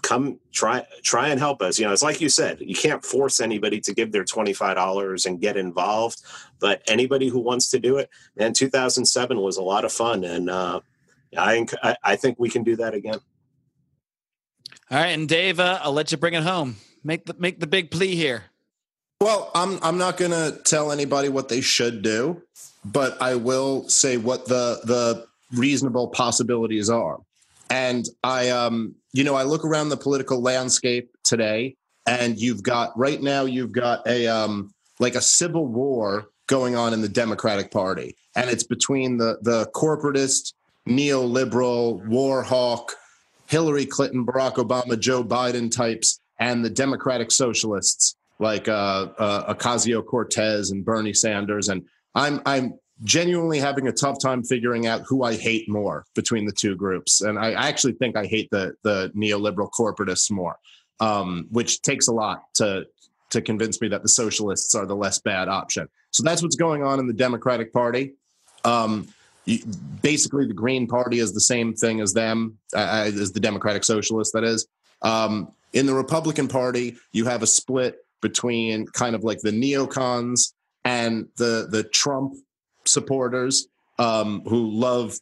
come try and help us. It's like you said, you can't force anybody to give their $25 and get involved, but anybody who wants to do it, man, 2007 was a lot of fun. And, I think we can do that again. All right, and Dave, I'll let you bring it home. Make the big plea here. Well, I'm not going to tell anybody what they should do, but I will say what the reasonable possibilities are. And I look around the political landscape today, and you've got a civil war going on in the Democratic Party, and it's between the corporatist, neoliberal, war hawk, Hillary Clinton, Barack Obama, Joe Biden types, and the Democratic socialists like Ocasio-Cortez and Bernie Sanders. And I'm genuinely having a tough time figuring out who I hate more between the two groups. And I actually think I hate the neoliberal corporatists more, which takes a lot to to convince me that the socialists are the less bad option. So that's what's going on in the Democratic Party. Basically, the Green Party is the same thing as them, as the Democratic Socialists, that is. In the Republican Party, you have a split between kind of like the neocons and the Trump supporters who love,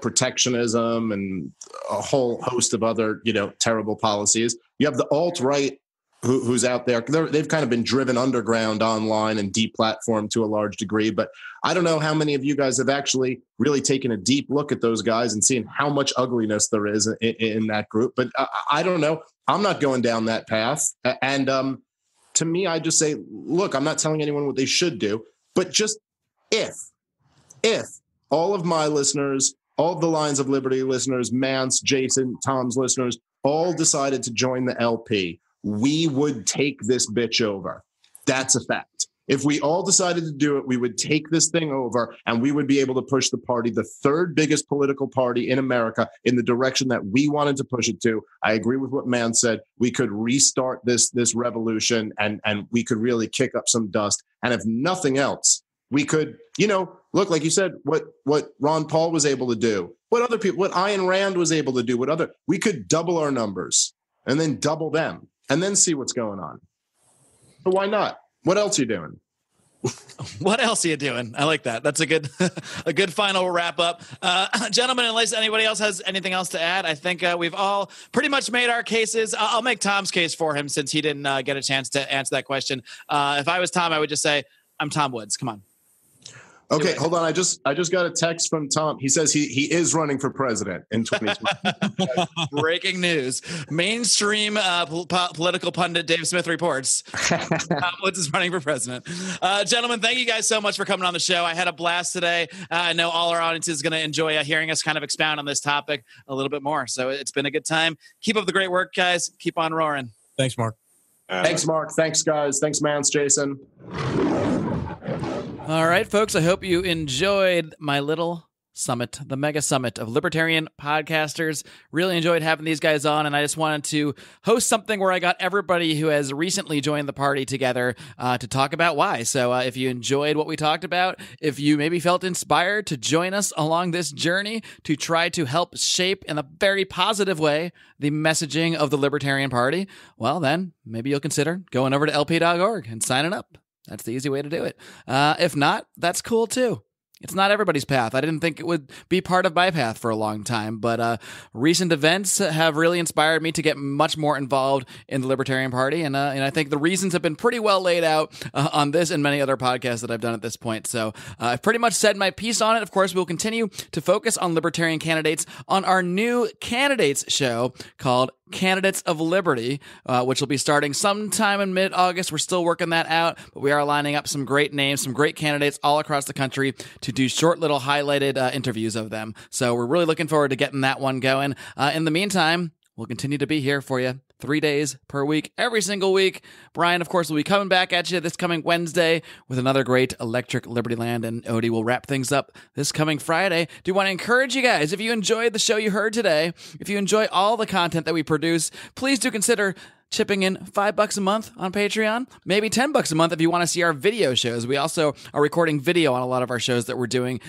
protectionism and a whole host of other, terrible policies. You have the alt-right who's out there. They've kind of been driven underground online and deplatformed to a large degree. But I don't know how many of you guys have actually really taken a deep look at those guys and seen how much ugliness there is in that group. But I don't know. I'm not going down that path. And to me, I just say, look, I'm not telling anyone what they should do, but just if all of my listeners, all of the Lions of Liberty listeners, Mance, Jason, Tom's listeners, all decided to join the LP, we would take this bitch over. That's a fact. If we all decided to do it, we would take this thing over and we would be able to push the party, the third biggest political party in America, in the direction that we wanted to push it to. I agree with what Mance said. We could restart this revolution and we could really kick up some dust. And if nothing else, we could, look, like you said, what Ron Paul was able to do, what other people, what Ayn Rand was able to do, we could double our numbers and then double them and then see what's going on. But why not? What else are you doing? What else are you doing? I like that. That's a good final wrap up. Gentlemen, unless anybody else has anything else to add, I think we've all pretty much made our cases. I'll make Tom's case for him since he didn't get a chance to answer that question. If I was Tom, I would just say, I'm Tom Woods. Come on. Okay, hold on. I just got a text from Tom. He says he is running for president in 2020. Breaking news. Mainstream political pundit Dave Smith reports Tom Woods is running for president. Gentlemen, thank you guys so much for coming on the show. I had a blast today. I know all our audience is going to enjoy hearing us kind of expound on this topic a little bit more. So it's been a good time. Keep up the great work, guys. Keep on roaring. Thanks, Mark. Thanks, Mark. Thanks, guys. Thanks, Mance, Jason. All right, folks, I hope you enjoyed my little summit, the mega summit of Libertarian podcasters. Really enjoyed having these guys on, and I just wanted to host something where I got everybody who has recently joined the party together to talk about why. So if you enjoyed what we talked about, if you maybe felt inspired to join us along this journey to try to help shape in a very positive way the messaging of the Libertarian Party, well, then maybe you'll consider going over to lp.org and signing up. That's the easy way to do it. If not, that's cool too. It's not everybody's path. I didn't think it would be part of my path for a long time, but recent events have really inspired me to get much more involved in the Libertarian Party, and I think the reasons have been pretty well laid out on this and many other podcasts that I've done at this point. So I've pretty much said my piece on it. Of course, we'll continue to focus on Libertarian candidates on our new candidates show called Candidates of Liberty, which will be starting sometime in mid-August. We're still working that out, but we are lining up some great names, some great candidates all across the country to do short little highlighted interviews of them. So we're really looking forward to getting that one going. In the meantime, we'll continue to be here for you 3 days per week, every single week. Brian, of course, will be coming back at you this coming Wednesday with another great Electric Liberty Land, and Odie will wrap things up this coming Friday. Do want to encourage you guys, if you enjoyed the show you heard today, if you enjoy all the content that we produce, please do consider chipping in $5 a month on Patreon, maybe $10 a month if you want to see our video shows. We also are recording video on a lot of our shows that we're doing.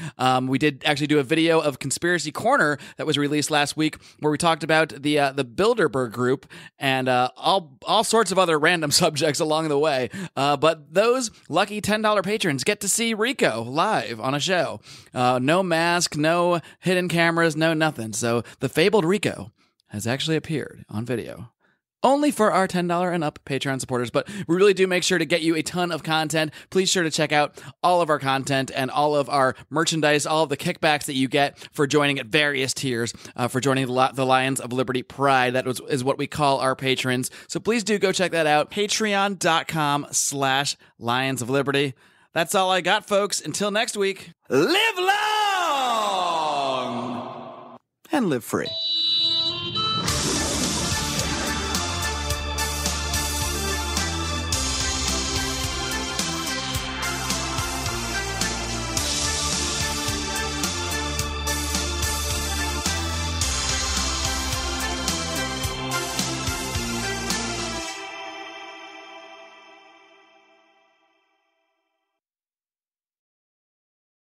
We did actually do a video of Conspiracy Corner that was released last week where we talked about the Bilderberg Group and all sorts of other random subjects along the way. But those lucky $10 patrons get to see Rico live on a show. No mask, no hidden cameras, no nothing. So the fabled Rico has actually appeared on video. Only for our $10 and up Patreon supporters, but we really do make sure to get you a ton of content. Please sure to check out all of our content and all of our merchandise, all of the kickbacks that you get for joining at various tiers, for joining the Lions of Liberty Pride. That is what we call our patrons. So please do go check that out. Patreon.com/Lions of Liberty. That's all I got, folks. Until next week, live long and live free.